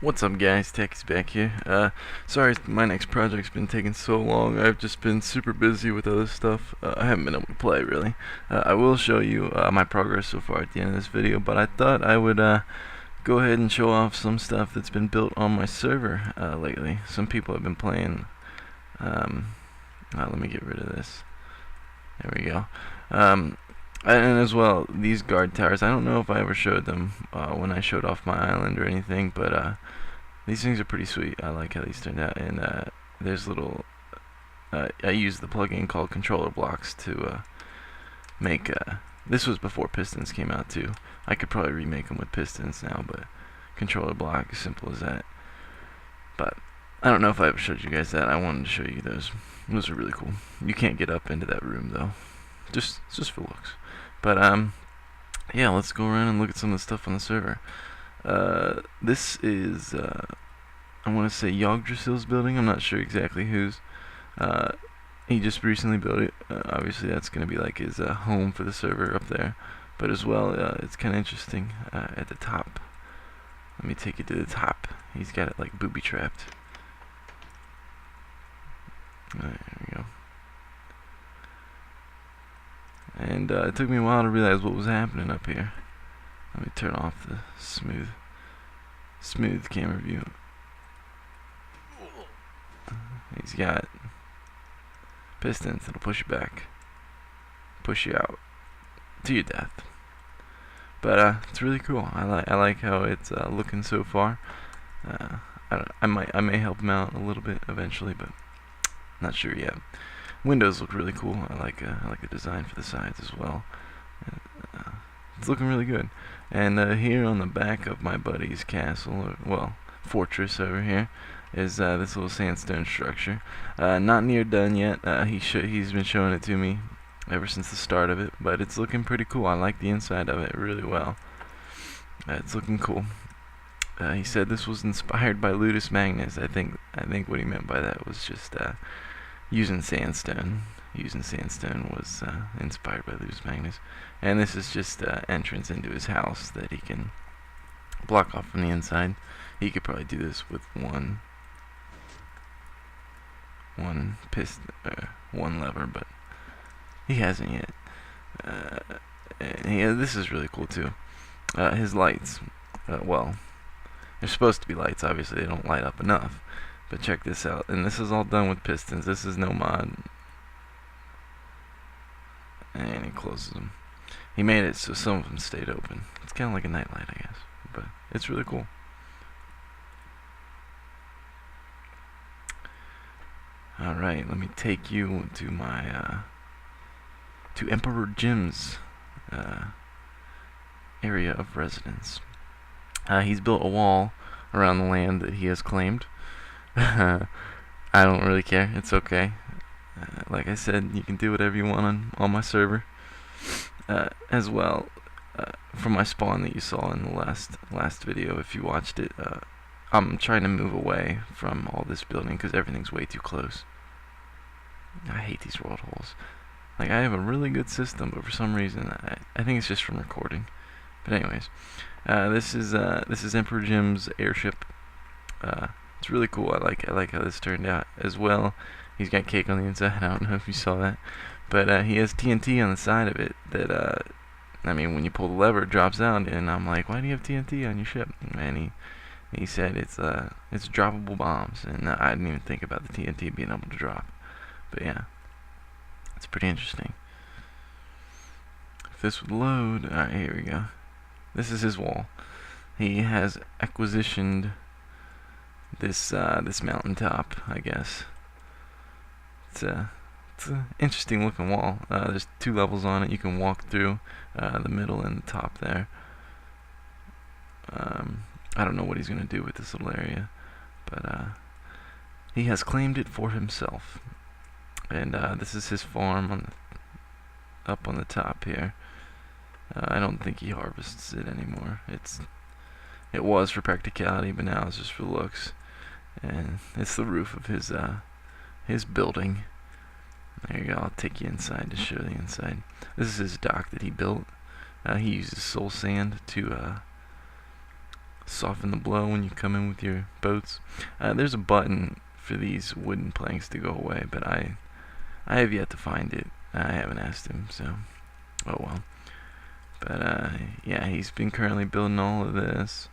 What's up guys, Techie's back here. Sorry my next project's been taking so long. I've just been super busy with other stuff. I haven't been able to play really. I will show you my progress so far at the end of this video, but I thought I would go ahead and show off some stuff that's been built on my server lately. Some people have been playing, let me get rid of this. There we go. And as well, these guard towers, I don't know if I ever showed them when I showed off my island or anything, but these things are pretty sweet. I like how these turned out. And there's little, I used the plugin called controller blocks to make, this was before pistons came out too. I could probably remake them with pistons now, but controller block, as simple as that. But I don't know if I ever showed you guys that. I wanted to show you those. Those are really cool. You can't get up into that room though. Just for looks. But yeah, let's go around and look at some of the stuff on the server. This is I want to say Yggdrasil's building. I'm not sure exactly whose. He just recently built it. Obviously, that's going to be like his home for the server up there. But as well, it's kind of interesting at the top. Let me take you to the top. He's got it like booby trapped. Alright, there we go. And it took me a while to realize what was happening up here. Let me turn off the smooth camera view. He's got pistons that'll push you back, push you out to your death. But it's really cool. I like how it's looking so far. I may help him out a little bit eventually, but not sure yet. Windows look really cool. I like the design for the sides as well. It's looking really good. And here on the back of my buddy's castle, or well, fortress over here, is this little sandstone structure. Not near done yet. He's been showing it to me ever since the start of it, but it's looking pretty cool. I like the inside of it really well. It's looking cool. He said this was inspired by Ludus Magnus. I think what he meant by that was just using sandstone. Using sandstone was inspired by Ludus Magnus. And this is just entrance into his house that he can block off from the inside. He could probably do this with one piston, one lever, but he hasn't yet. And this is really cool too. His lights, well, they're supposed to be lights. Obviously, they don't light up enough. But check this out, and this is all done with pistons. This is no mod. And he closes them. He made it so some of them stayed open. It's kind of like a nightlight, I guess, but it's really cool. All right, let me take you to my to Emperor Jim's area of residence. He's built a wall around the land that he has claimed. I don't really care. It's okay. Like I said, you can do whatever you want on my server. As well, from my spawn that you saw in the last video, if you watched it, I'm trying to move away from all this building because everything's way too close. I hate these world holes. Like, I have a really good system, but for some reason, I think it's just from recording. But anyways, this is Emperor Jim's airship. It's really cool. I like how this turned out as well. He's got cake on the inside. I don't know if you saw that, but he has TNT on the side of it. That I mean, when you pull the lever, it drops out. And I'm like, why do you have TNT on your ship? And he said it's droppable bombs, and I didn't even think about the TNT being able to drop. But yeah, it's pretty interesting. If this would load, all right, here we go. This is his wall. He has acquisitioned this mountaintop, I guess. It's an interesting looking wall. There's 2 levels on it. You can walk through the middle and the top there. I don't know what he's gonna do with this little area, but he has claimed it for himself. And this is his farm up on the top here. I don't think he harvests it anymore. It was for practicality, but now it's just for looks. And it's the roof of his building. There you go. I'll take you inside to show the inside. This is his dock that he built. He uses soul sand to soften the blow when you come in with your boats. There's a button for these wooden planks to go away, but I have yet to find it. I haven't asked him, so oh well. But yeah, he's been currently building all of this.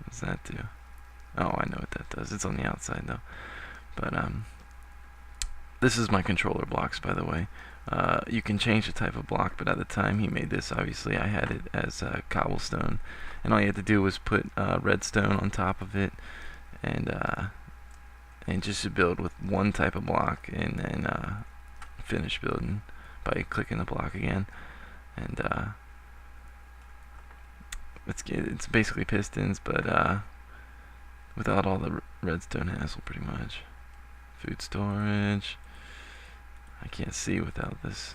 What's that do? Oh, I know what that does. It's on the outside though. But this is my controller blocks, by the way. You can change the type of block, but at the time he made this, obviously I had it as cobblestone, and all you had to do was put redstone on top of it, and just to build with one type of block, and then finish building by clicking the block again. And it's basically pistons, but without all the redstone hassle, pretty much. Food storage. I can't see without this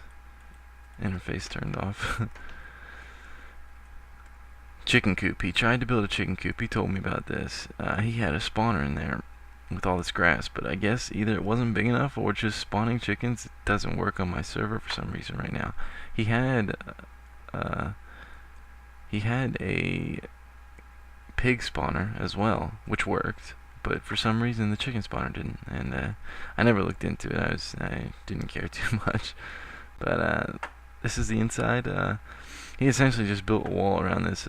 interface turned off. Chicken coop. He tried to build a chicken coop. He told me about this. He had a spawner in there with all this grass, but I guess either it wasn't big enough or just spawning chickens doesn't work on my server for some reason right now. He had a pig spawner as well, which worked, but for some reason the chicken spawner didn't, and I never looked into it. I didn't care too much. But this is the inside. He essentially just built a wall around this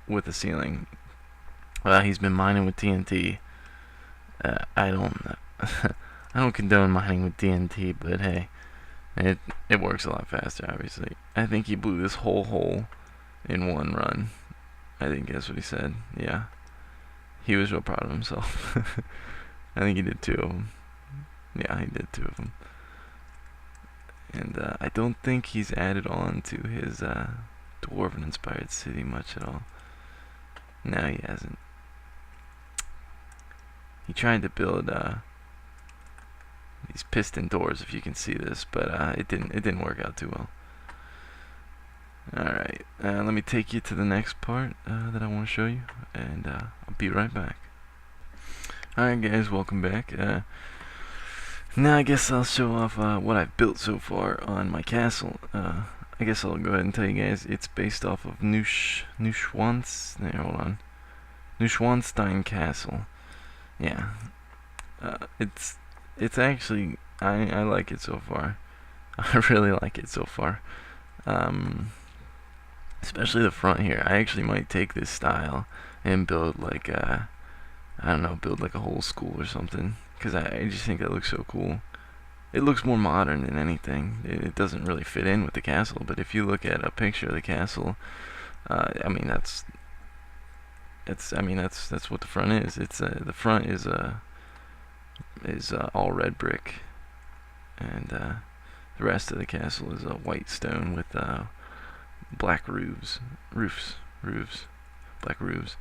with a ceiling. He's been mining with TNT. I don't I don't condone mining with TNT, but hey, it works a lot faster, obviously. I think he blew this whole hole in one run. I think that's what he said. Yeah, he was real proud of himself. I think he did 2 of them. Yeah, he did 2 of them. And I don't think he's added on to his dwarven-inspired city much at all. No, he hasn't. He tried to build these piston doors, if you can see this, but it didn't work out too well. Alright, let me take you to the next part that I want to show you, and I'll be right back. Alright guys, welcome back. Now I guess I'll show off what I've built so far on my castle. I guess I'll go ahead and tell you guys it's based off of Neuschwanstein Castle. Yeah, it's actually I like it so far. I really like it so far. Especially the front here. I actually might take this style and build like I don't know, build like a whole school or something, because I just think that looks so cool. It looks more modern than anything. It doesn't really fit in with the castle, but if you look at a picture of the castle, I mean that's what the front is. It's the front is all red brick, and the rest of the castle is a white stone with black roofs, black roofs.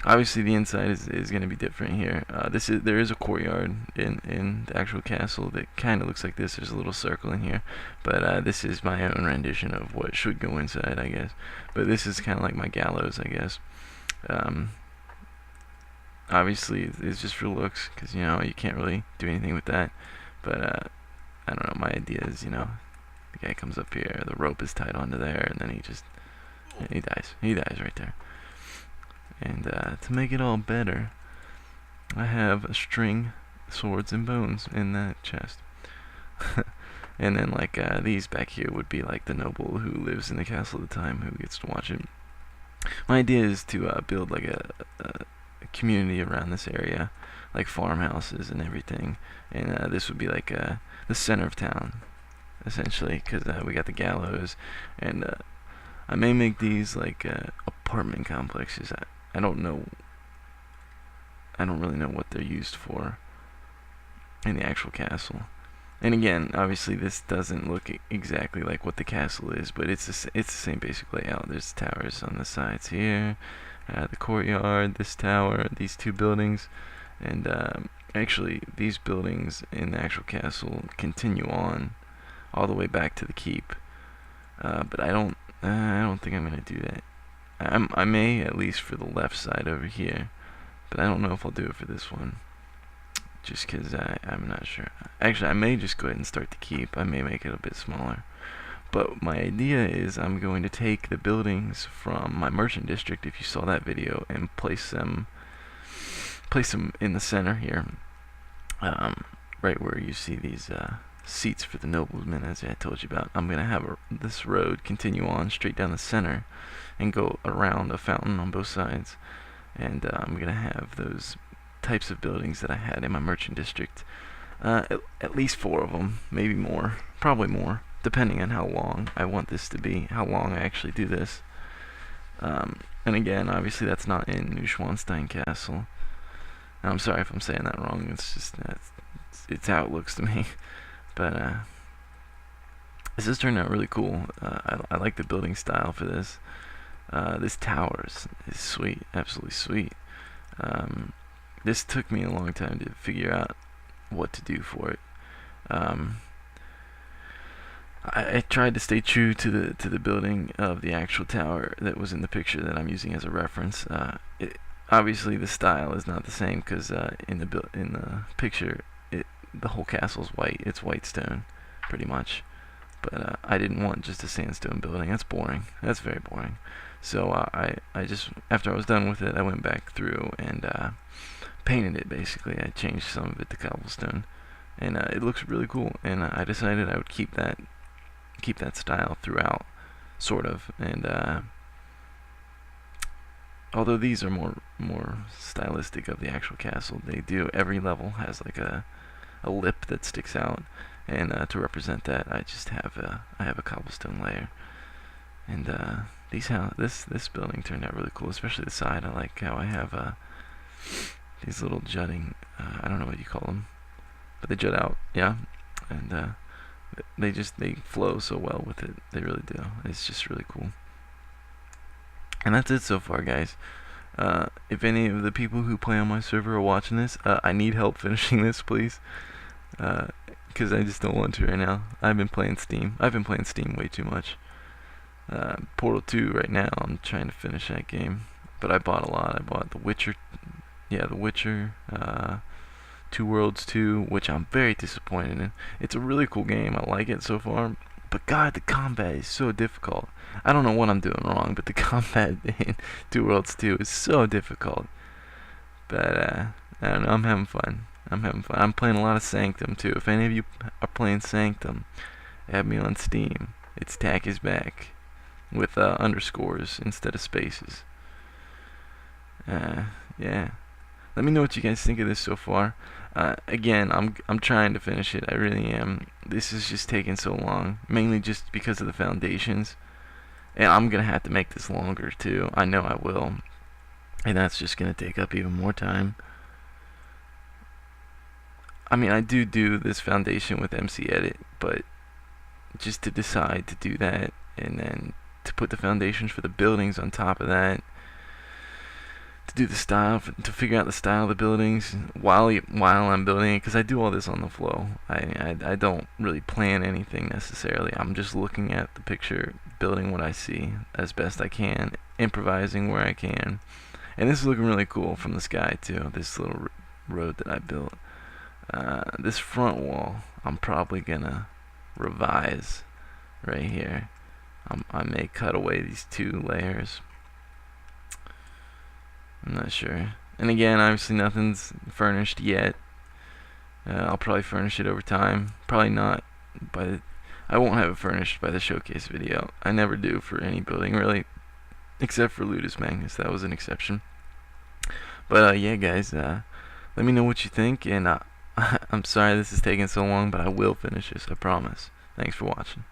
Obviously, the inside is going to be different here. There is a courtyard in the actual castle that kind of looks like this. There's a little circle in here, but this is my own rendition of what should go inside, I guess. But this is kind of like my gallows, I guess. Obviously, it's just for looks, because you can't really do anything with that. But I don't know. My idea is, the guy comes up here, the rope is tied onto there, and then he dies. He dies right there. And to make it all better, I have a string, swords, and bones in that chest. And then like these back here would be like the noble who lives in the castle at the time, who gets to watch it. My idea is to build like a community around this area, like farmhouses and everything, and this would be like the center of town, essentially, because we got the gallows, and I may make these like apartment complexes. I don't know. I don't really know what they're used for in the actual castle. And again, obviously this doesn't look exactly like what the castle is, but it's the same basic layout. There's towers on the sides here, the courtyard, this tower, these 2 buildings, and actually these buildings in the actual castle continue on all the way back to the keep. But I don't think I'm gonna do that. I may, at least for the left side over here, but I don't know if I'll do it for this one, just because I'm not sure. Actually, I may just go ahead and start the keep. I may make it a bit smaller, But my idea is I'm going to take the buildings from my merchant district, if you saw that video, and place them in the center here, right where you see these seats for the noblemen, as I told you about. I'm going to have this road continue on straight down the center and go around a fountain on both sides. And I'm going to have those types of buildings that I had in my merchant district. At least 4 of them, maybe more, probably more, depending on how long I want this to be, how long I actually do this. And again, obviously that's not in Neuschwanstein Castle. And I'm sorry if I'm saying that wrong. It's just it's how it looks to me. But this has turned out really cool. I like the building style for this. This tower is sweet, absolutely sweet. This took me a long time to figure out what to do for it. I tried to stay true to the building of the actual tower that was in the picture that I'm using as a reference. Obviously, the style is not the same because in the picture, the whole castle's white. It's white stone, pretty much. But I didn't want just a sandstone building. That's boring. That's very boring. So I just, after I was done with it, I went back through and painted it. Basically, I changed some of it to cobblestone, and it looks really cool. And I decided I would keep that style throughout, sort of. And although these are more stylistic of the actual castle, every level has like a lip that sticks out, and to represent that, I just have a cobblestone layer. And this building turned out really cool, especially the side. I like how I have these little jutting, I don't know what you call them, but they jut out, yeah, and they flow so well with it. They really do. It's just really cool. And that's it so far, guys. If any of the people who play on my server are watching this, I need help finishing this, please. Because I just don't want to right now. I've been playing Steam way too much. Portal 2 right now, I'm trying to finish that game. But I bought a lot. I bought The Witcher, Two Worlds 2, which I'm very disappointed in. It's a really cool game. I like it so far. But God, the combat is so difficult. I don't know what I'm doing wrong, but the combat in Two Worlds 2 is so difficult. But I don't know. I'm having fun. I'm playing a lot of Sanctum too. If any of you are playing Sanctum, add me on Steam. It's Tack is Back with underscores instead of spaces. Yeah. Let me know what you guys think of this so far. Again, I'm trying to finish it. I really am. This is just taking so long, mainly just because of the foundations. And I'm gonna have to make this longer too. I know I will, and that's just gonna take up even more time. I mean, I do this foundation with MC Edit, but just to decide to do that, and then to put the foundations for the buildings on top of that, to do the style, to figure out the style of the buildings while I'm building it, because I do all this on the flow. I don't really plan anything necessarily. I'm just looking at the picture, building what I see as best I can, improvising where I can. And this is looking really cool from the sky too, this little road that I built. This front wall, I'm probably gonna revise right here. I may cut away these 2 layers. I'm not sure. And again, obviously nothing's furnished yet. I'll probably furnish it over time. Probably not I won't have it furnished by the showcase video. I never do for any building really, except for Ludus Magnus. That was an exception. But yeah, guys, let me know what you think, and I'm sorry this is taking so long, but I will finish this, I promise. Thanks for watching.